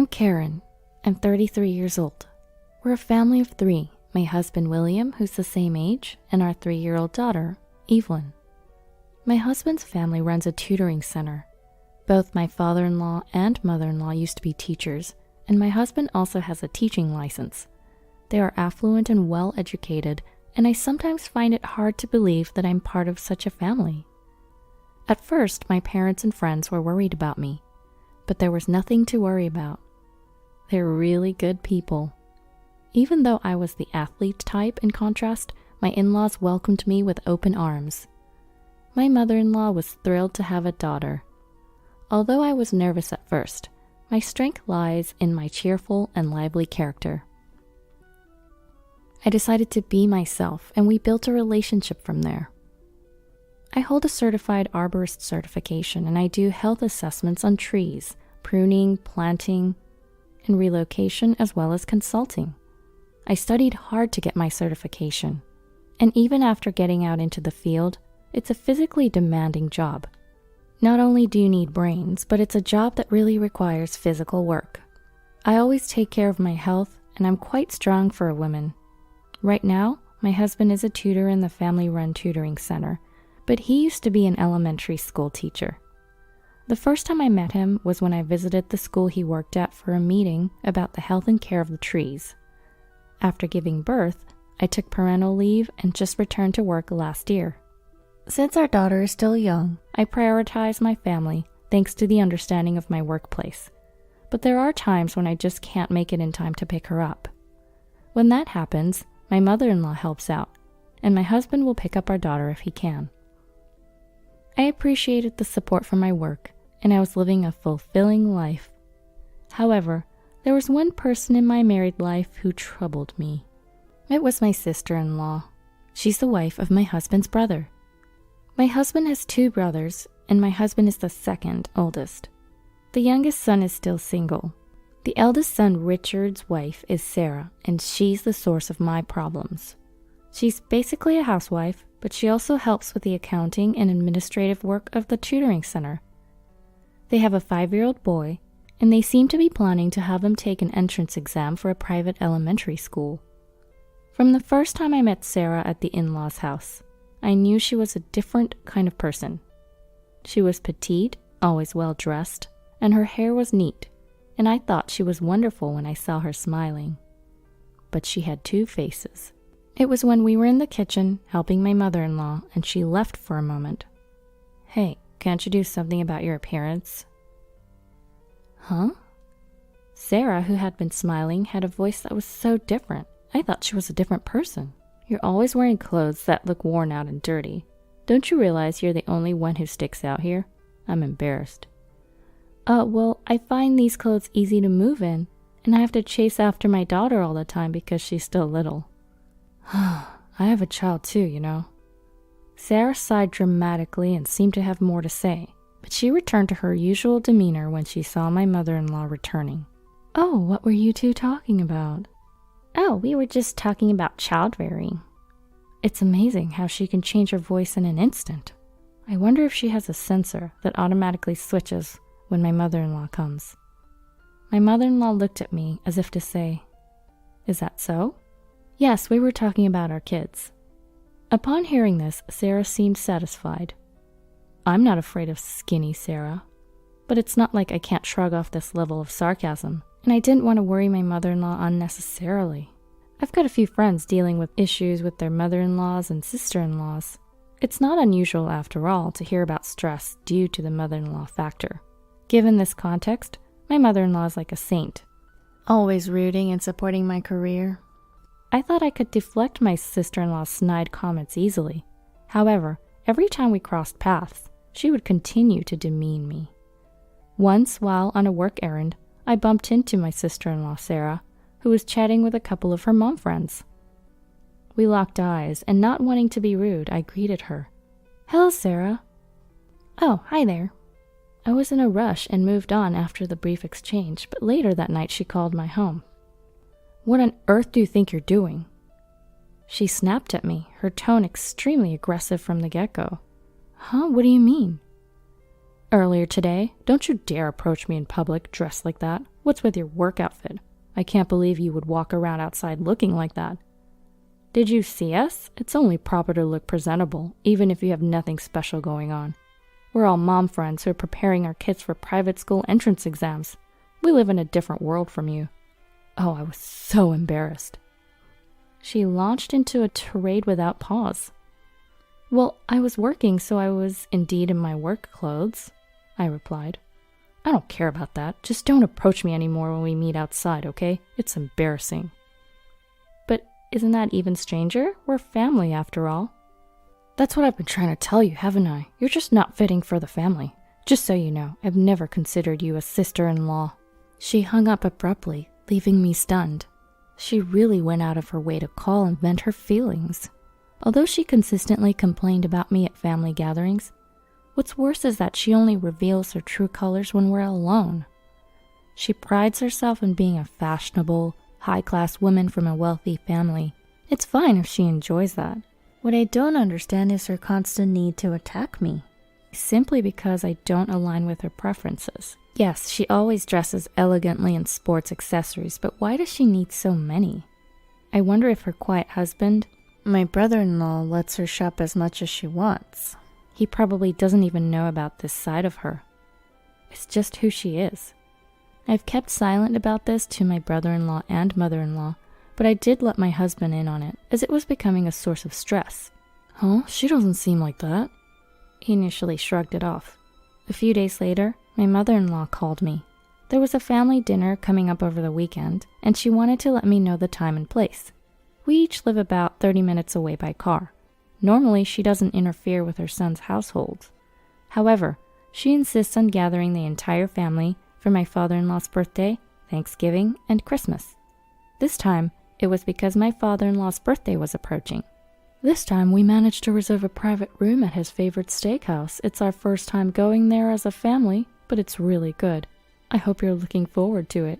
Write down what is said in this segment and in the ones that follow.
I'm Karen. I'm 33 years old. We're a family of 3. My husband William, who's the same age, and our 3-year-old daughter, Evelyn. My husband's family runs a tutoring center. Both my father-in-law and mother-in-law used to be teachers, and my husband also has a teaching license. They are affluent and well-educated, and I sometimes find it hard to believe that I'm part of such a family. At first, my parents and friends were worried about me, but there was nothing to worry about. They're really good people. Even though I was the athlete type in contrast, my in-laws welcomed me with open arms. My mother-in-law was thrilled to have a daughter. Although I was nervous at first, my strength lies in my cheerful and lively character. I decided to be myself, and we built a relationship from there. I hold a certified arborist certification, and I do health assessments on trees, pruning, planting, and relocation, as well as consulting. I studied hard to get my certification, and even after getting out into the field, it's a physically demanding job. Not only do you need brains, but it's a job that really requires physical work. I always take care of my health, and I'm quite strong for a woman. Right now, my husband is a tutor in the family-run tutoring center, but he used to be an elementary school teacher. The first time I met him was when I visited the school he worked at for a meeting about the health and care of the trees. After giving birth, I took parental leave and just returned to work last year. Since our daughter is still young, I prioritize my family thanks to the understanding of my workplace. But there are times when I just can't make it in time to pick her up. When that happens, my mother-in-law helps out, and my husband will pick up our daughter if he can. I appreciated the support from my work, and I was living a fulfilling life. However, there was one person in my married life who troubled me. It was my sister-in-law. She's the wife of my husband's brother. My husband has 2 brothers, and my husband is the second oldest. The youngest son is still single. The eldest son, Richard's wife, is Sarah, and she's the source of my problems. She's basically a housewife, but she also helps with the accounting and administrative work of the tutoring center. They have a 5-year-old boy, and they seem to be planning to have him take an entrance exam for a private elementary school. From the first time I met Sarah at the in-laws' house, I knew she was a different kind of person. She was petite, always well-dressed, and her hair was neat, and I thought she was wonderful when I saw her smiling. But she had 2 faces. It was when we were in the kitchen helping my mother-in-law, and she left for a moment. "Hey, can't you do something about your appearance?" Huh? Sarah, who had been smiling, had a voice that was so different. I thought she was a different person. "You're always wearing clothes that look worn out and dirty. Don't you realize you're the only one who sticks out here?" I'm embarrassed. Well, I find these clothes easy to move in, and I have to chase after my daughter all the time because she's still little." "I have a child too, you know." Sarah sighed dramatically and seemed to have more to say, but she returned to her usual demeanor when she saw my mother-in-law returning. "Oh, what were you 2 talking about?" "Oh, we were just talking about child-rearing." It's amazing how she can change her voice in an instant. I wonder if she has a sensor that automatically switches when my mother-in-law comes. My mother-in-law looked at me as if to say, "Is that so?" "Yes, we were talking about our kids." Upon hearing this, Sarah seemed satisfied. I'm not afraid of skinny Sarah, but it's not like I can't shrug off this level of sarcasm, and I didn't want to worry my mother-in-law unnecessarily. I've got a few friends dealing with issues with their mother-in-laws and sister-in-laws. It's not unusual, after all, to hear about stress due to the mother-in-law factor. Given this context, my mother-in-law is like a saint, always rooting and supporting my career. I thought I could deflect my sister-in-law's snide comments easily. However, every time we crossed paths, she would continue to demean me. Once, while on a work errand, I bumped into my sister-in-law, Sarah, who was chatting with a couple of her mom friends. We locked eyes, and not wanting to be rude, I greeted her. "Hello, Sarah." "Oh, hi there." I was in a rush and moved on after the brief exchange, but later that night she called my home. "What on earth do you think you're doing?" She snapped at me, her tone extremely aggressive from the get-go. "Huh? What do you mean?" Earlier today, don't you dare approach me in public dressed like that. What's with your work outfit? I can't believe you would walk around outside looking like that. Did you see us? It's only proper to look presentable, even if you have nothing special going on. We're all mom friends who are preparing our kids for private school entrance exams. We live in a different world from you. Oh, I was so embarrassed. She launched into a tirade without pause. Well, I was working, so I was indeed in my work clothes, I replied. I don't care about that. Just don't approach me anymore when we meet outside, okay? It's embarrassing. But isn't that even stranger? We're family after all. That's what I've been trying to tell you, haven't I? You're just not fitting for the family. Just so you know, I've never considered you a sister-in-law. She hung up abruptly, leaving me stunned. She really went out of her way to call and vent her feelings. Although she consistently complained about me at family gatherings, what's worse is that she only reveals her true colors when we're alone. She prides herself in being a fashionable, high-class woman from a wealthy family. It's fine if she enjoys that. What I don't understand is her constant need to attack me, simply because I don't align with her preferences. Yes, she always dresses elegantly in sports accessories, but why does she need so many? I wonder if her quiet husband, my brother-in-law, lets her shop as much as she wants. He probably doesn't even know about this side of her. It's just who she is. I've kept silent about this to my brother-in-law and mother-in-law, but I did let my husband in on it, as it was becoming a source of stress. Huh? She doesn't seem like that. He initially shrugged it off. A few days later, my mother-in-law called me. There was a family dinner coming up over the weekend, and she wanted to let me know the time and place. We each live about 30 minutes away by car. Normally, she doesn't interfere with her son's household. However, she insists on gathering the entire family for my father-in-law's birthday, Thanksgiving, and Christmas. This time, it was because my father-in-law's birthday was approaching. This time, we managed to reserve a private room at his favorite steakhouse. It's our first time going there as a family, but it's really good. I hope you're looking forward to it.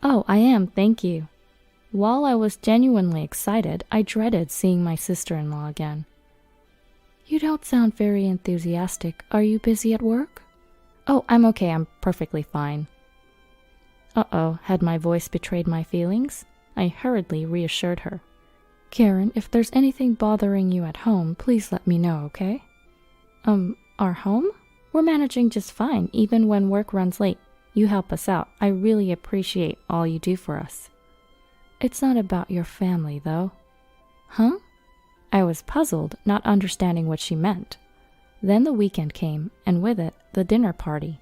Oh, I am, thank you. While I was genuinely excited, I dreaded seeing my sister-in-law again. You don't sound very enthusiastic. Are you busy at work? Oh, I'm okay. I'm perfectly fine. Uh-oh, had my voice betrayed my feelings? I hurriedly reassured her. Karen, if there's anything bothering you at home, please let me know, okay? Our home? We're managing just fine, even when work runs late. You help us out. I really appreciate all you do for us. It's not about your family, though. Huh? I was puzzled, not understanding what she meant. Then the weekend came, and with it, the dinner party.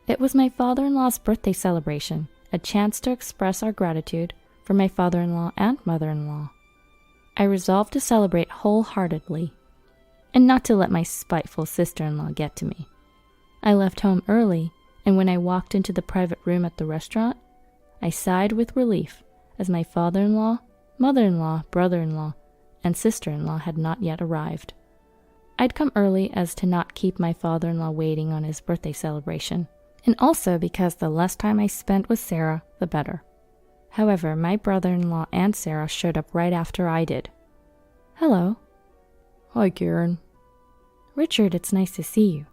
It was my father-in-law's birthday celebration, a chance to express our gratitude for my father-in-law and mother-in-law. I resolved to celebrate wholeheartedly, and not to let my spiteful sister-in-law get to me. I left home early, and when I walked into the private room at the restaurant, I sighed with relief as my father-in-law, mother-in-law, brother-in-law, and sister-in-law had not yet arrived. I'd come early as to not keep my father-in-law waiting on his birthday celebration, and also because the less time I spent with Sarah, the better. However, my brother-in-law and Sarah showed up right after I did. Hello. Hi, Karen. Richard, it's nice to see you.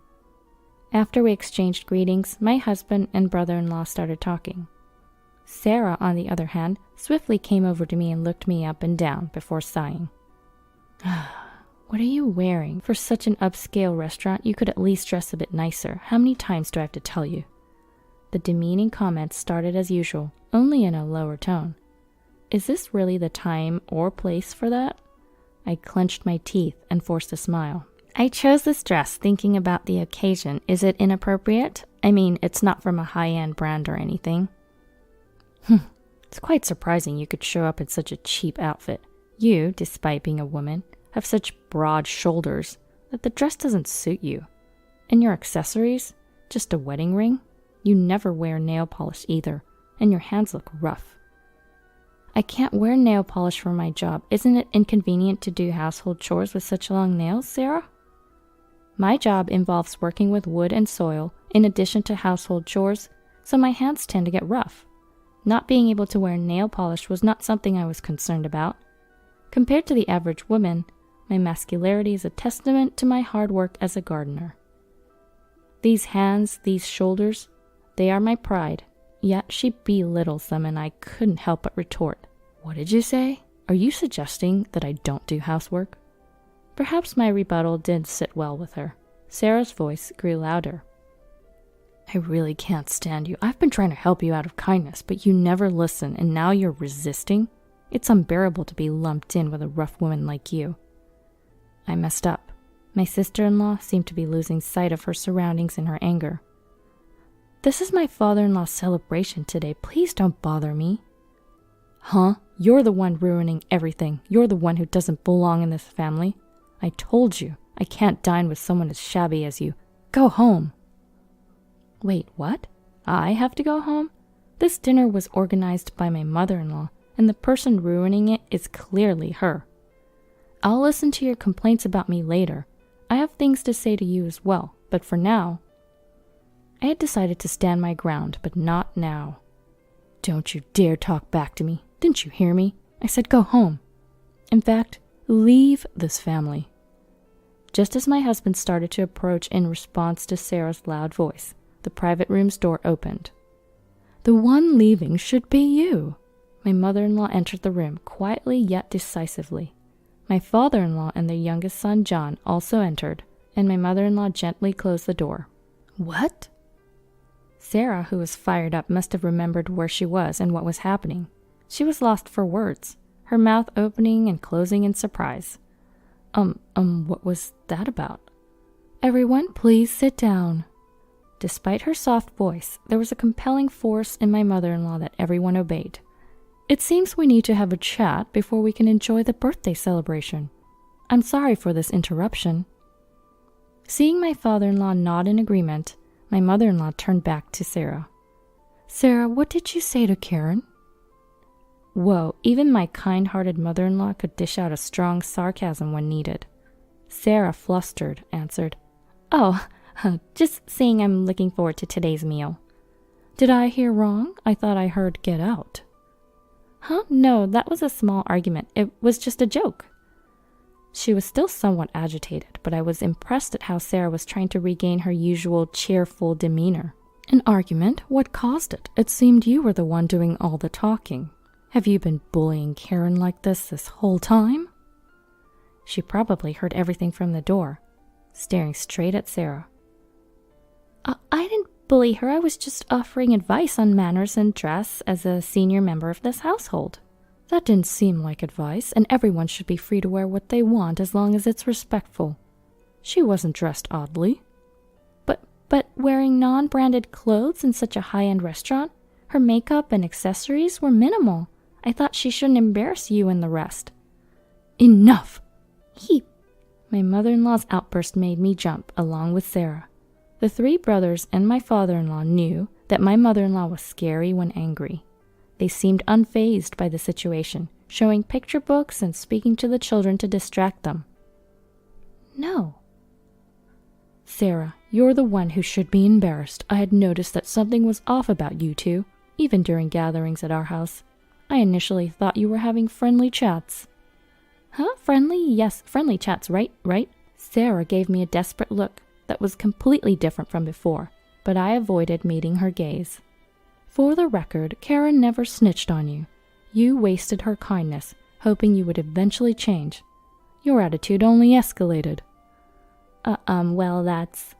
After we exchanged greetings, my husband and brother-in-law started talking. Sarah, on the other hand, swiftly came over to me and looked me up and down before sighing. What are you wearing? For such an upscale restaurant, you could at least dress a bit nicer. How many times do I have to tell you? The demeaning comments started as usual, only in a lower tone. Is this really the time or place for that? I clenched my teeth and forced a smile. I chose this dress thinking about the occasion. Is it inappropriate? I mean, it's not from a high-end brand or anything. It's quite surprising you could show up in such a cheap outfit. You, despite being a woman, have such broad shoulders that the dress doesn't suit you. And your accessories? Just a wedding ring? You never wear nail polish either, and your hands look rough. I can't wear nail polish for my job. Isn't it inconvenient to do household chores with such long nails, Sarah? My job involves working with wood and soil in addition to household chores, so my hands tend to get rough. Not being able to wear nail polish was not something I was concerned about. Compared to the average woman, my masculinity is a testament to my hard work as a gardener. These hands, these shoulders, they are my pride. Yet she belittles them, and I couldn't help but retort. What did you say? Are you suggesting that I don't do housework? Perhaps my rebuttal did sit well with her. Sarah's voice grew louder. I really can't stand you. I've been trying to help you out of kindness, but you never listen, and now you're resisting? It's unbearable to be lumped in with a rough woman like you. I messed up. My sister-in-law seemed to be losing sight of her surroundings in her anger. This is my father-in-law's celebration today. Please don't bother me. Huh? You're the one ruining everything. You're the one who doesn't belong in this family. I told you, I can't dine with someone as shabby as you. Go home. Wait, what? I have to go home? This dinner was organized by my mother-in-law, and the person ruining it is clearly her. I'll listen to your complaints about me later. I have things to say to you as well, but for now... I had decided to stand my ground, but not now. Don't you dare talk back to me. Didn't you hear me? I said go home. In fact, leave this family. Just as my husband started to approach in response to Sarah's loud voice, the private room's door opened. The one leaving should be you. My mother-in-law entered the room, quietly yet decisively. My father-in-law and their youngest son, John, also entered, and my mother-in-law gently closed the door. What? Sarah, who was fired up, must have remembered where she was and what was happening. She was lost for words, her mouth opening and closing in surprise. What was that about? Everyone, please sit down. Despite her soft voice, there was a compelling force in my mother-in-law that everyone obeyed. It seems we need to have a chat before we can enjoy the birthday celebration. I'm sorry for this interruption. Seeing my father-in-law nod in agreement, my mother-in-law turned back to Sarah. Sarah, what did you say to Karen? Whoa, even my kind-hearted mother-in-law could dish out a strong sarcasm when needed. Sarah, flustered, answered, Oh, just saying I'm looking forward to today's meal. Did I hear wrong? I thought I heard get out. Huh? No, that was a small argument. It was just a joke. She was still somewhat agitated, but I was impressed at how Sarah was trying to regain her usual cheerful demeanor. An argument? What caused it? It seemed you were the one doing all the talking. Have you been bullying Karen like this whole time? She probably heard everything from the door, staring straight at Sarah. I didn't bully her. I was just offering advice on manners and dress as a senior member of this household. That didn't seem like advice, and everyone should be free to wear what they want as long as it's respectful. She wasn't dressed oddly. But wearing non-branded clothes in such a high-end restaurant, her makeup and accessories were minimal. I thought she shouldn't embarrass you and the rest. Enough! My mother-in-law's outburst made me jump, along with Sarah. The three brothers and my father-in-law knew that my mother-in-law was scary when angry. They seemed unfazed by the situation, showing picture books and speaking to the children to distract them. No. Sarah, you're the one who should be embarrassed. I had noticed that something was off about you two, even during gatherings at our house. I initially thought you were having friendly chats. Huh? Friendly? Yes, friendly chats, right? Sarah gave me a desperate look that was completely different from before, but I avoided meeting her gaze. For the record, Karen never snitched on you. You wasted her kindness, hoping you would eventually change. Your attitude only escalated. Well, that's...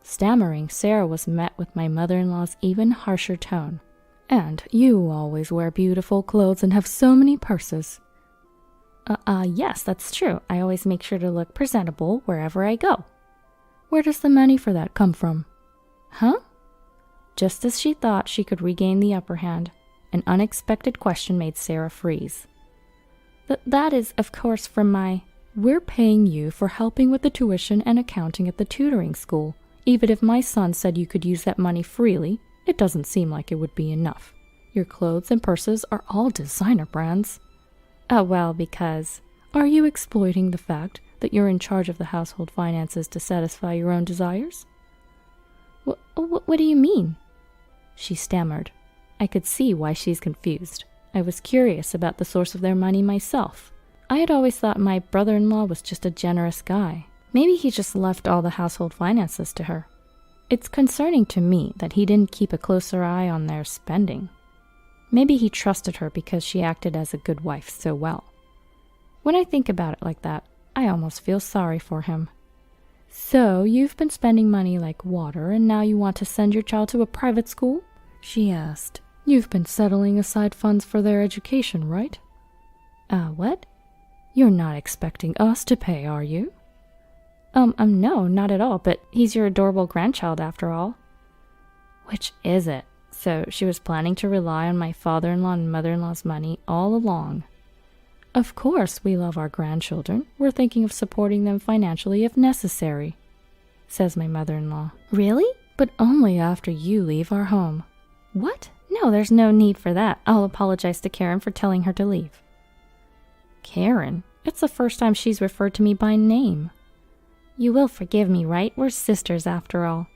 Stammering, Sarah was met with my mother-in-law's even harsher tone. And you always wear beautiful clothes and have so many purses. Yes, that's true. I always make sure to look presentable wherever I go. Where does the money for that come from? Huh? Just as she thought she could regain the upper hand, an unexpected question made Sarah freeze. That is, of course, from my... We're paying you for helping with the tuition and accounting at the tutoring school. Even if my son said you could use that money freely, it doesn't seem like it would be enough. Your clothes and purses are all designer brands. Well, because... Are you exploiting the fact that you're in charge of the household finances to satisfy your own desires? What do you mean? She stammered. I could see why she's confused. I was curious about the source of their money myself. I had always thought my brother-in-law was just a generous guy. Maybe he just left all the household finances to her. It's concerning to me that he didn't keep a closer eye on their spending. Maybe he trusted her because she acted as a good wife so well. When I think about it like that, I almost feel sorry for him. So, you've been spending money like water, and now you want to send your child to a private school? She asked. You've been settling aside funds for their education, right? What? You're not expecting us to pay, are you? No, not at all, but he's your adorable grandchild after all. Which is it? So she was planning to rely on my father-in-law and mother-in-law's money all along. Of course we love our grandchildren. We're thinking of supporting them financially if necessary, says my mother-in-law. Really? But only after you leave our home. What? No, there's no need for that. I'll apologize to Karen for telling her to leave. Karen? It's the first time she's referred to me by name. You will forgive me, right? We're sisters after all.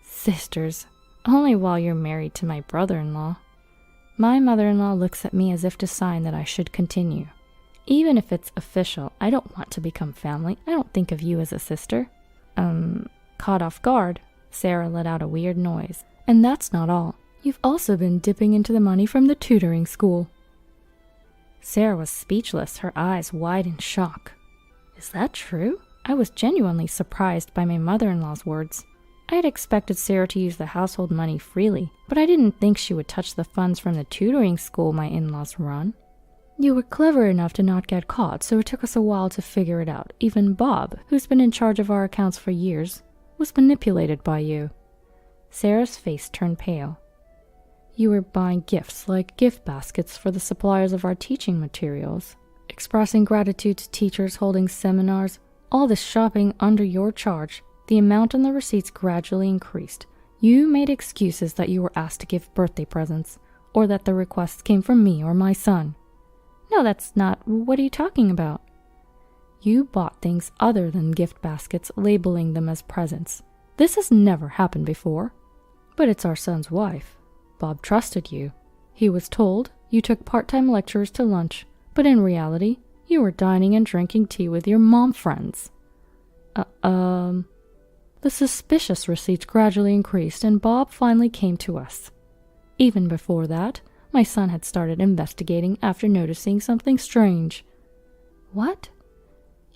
Sisters? Only while you're married to my brother-in-law. My mother-in-law looks at me as if to sign that I should continue. Even if it's official, I don't want to become family. I don't think of you as a sister. Caught off guard, Sarah let out a weird noise. And that's not all. You've also been dipping into the money from the tutoring school. Sarah was speechless, her eyes wide in shock. Is that true? I was genuinely surprised by my mother-in-law's words. I had expected Sarah to use the household money freely, but I didn't think she would touch the funds from the tutoring school my in-laws run. You were clever enough to not get caught, so it took us a while to figure it out. Even Bob, who's been in charge of our accounts for years, was manipulated by you. Sarah's face turned pale. You were buying gifts like gift baskets for the suppliers of our teaching materials, expressing gratitude to teachers holding seminars, all this shopping under your charge. The amount on the receipts gradually increased. You made excuses that you were asked to give birthday presents, or that the requests came from me or my son. No, that's not. What are you talking about? You bought things other than gift baskets, labeling them as presents. This has never happened before. But it's our son's wife. Bob trusted you. He was told you took part-time lecturers to lunch, but in reality, you were dining and drinking tea with your mom friends. The suspicious receipts gradually increased, and Bob finally came to us. Even before that, my son had started investigating after noticing something strange. What?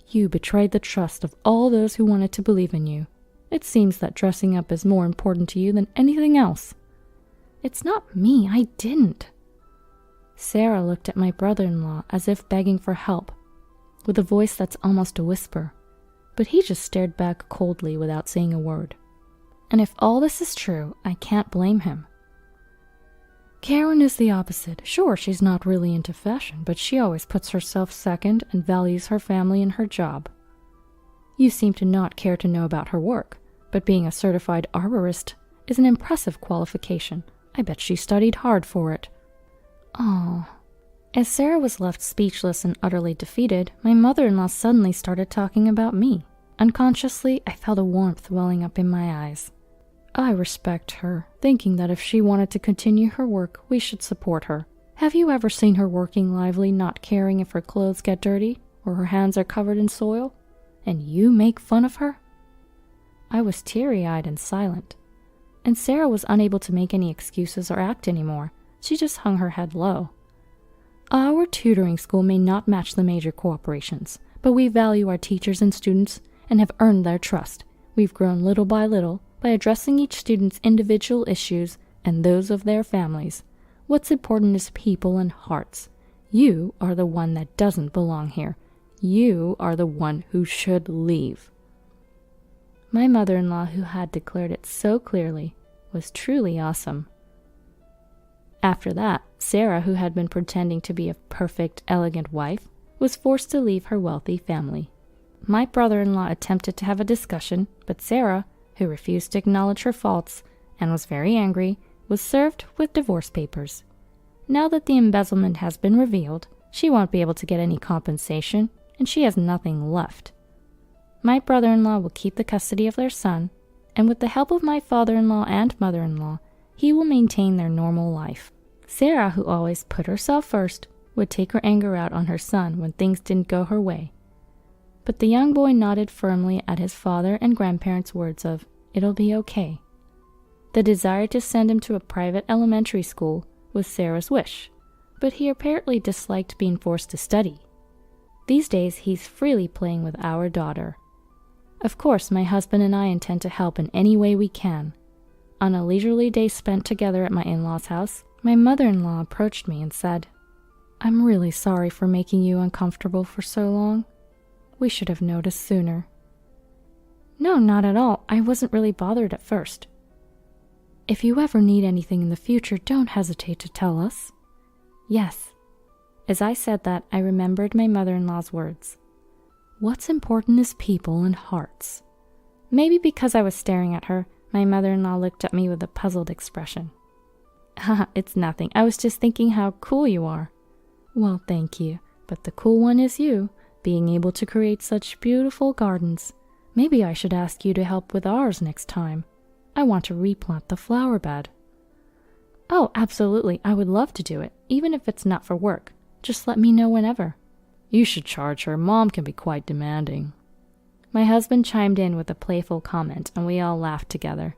You betrayed the trust of all those who wanted to believe in you. It seems that dressing up is more important to you than anything else. It's not me, I didn't. Sarah looked at my brother-in-law as if begging for help, with a voice that's almost a whisper. But he just stared back coldly without saying a word. And if all this is true, I can't blame him. Karen is the opposite. Sure, she's not really into fashion, but she always puts herself second and values her family and her job. You seem to not care to know about her work, but being a certified arborist is an impressive qualification. I bet she studied hard for it. Oh. As Sarah was left speechless and utterly defeated, my mother-in-law suddenly started talking about me. Unconsciously, I felt a warmth welling up in my eyes. I respect her, thinking that if she wanted to continue her work, we should support her. Have you ever seen her working lively, not caring if her clothes get dirty, or her hands are covered in soil? And you make fun of her? I was teary-eyed and silent. And Sarah was unable to make any excuses or act anymore. She just hung her head low. Our tutoring school may not match the major corporations, but we value our teachers and students and have earned their trust. We've grown little by little by addressing each student's individual issues and those of their families. What's important is people and hearts. You are the one that doesn't belong here. You are the one who should leave. My mother-in-law, who had declared it so clearly, was truly awesome. After that, Sarah, who had been pretending to be a perfect, elegant wife, was forced to leave her wealthy family. My brother-in-law attempted to have a discussion, but Sarah, who refused to acknowledge her faults and was very angry, was served with divorce papers. Now that the embezzlement has been revealed, she won't be able to get any compensation, and she has nothing left. My brother-in-law will keep the custody of their son, and with the help of my father-in-law and mother-in-law, he will maintain their normal life. Sarah, who always put herself first, would take her anger out on her son when things didn't go her way. But the young boy nodded firmly at his father and grandparents' words of It'll be okay." The desire to send him to a private elementary school was Sarah's wish, but he apparently disliked being forced to study. These days, he's freely playing with our daughter. Of course, my husband and I intend to help in any way we can. On a leisurely day spent together at my in-laws' house, my mother-in-law approached me and said, "I'm really sorry for making you uncomfortable for so long. We should have noticed sooner." "No, not at all. I wasn't really bothered at first." "If you ever need anything in the future, don't hesitate to tell us." "Yes." As I said that, I remembered my mother-in-law's words. What's important is people and hearts. Maybe because I was staring at her, my mother-in-law looked at me with a puzzled expression. "Haha, it's nothing. I was just thinking how cool you are." "Well, thank you. But the cool one is you, being able to create such beautiful gardens. Maybe I should ask you to help with ours next time. I want to replant the flower bed." "Oh, absolutely. I would love to do it, even if it's not for work. Just let me know whenever." "You should charge her. Mom can be quite demanding." My husband chimed in with a playful comment, and we all laughed together.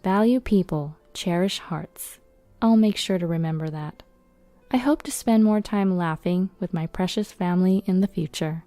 Value people, cherish hearts. I'll make sure to remember that. I hope to spend more time laughing with my precious family in the future.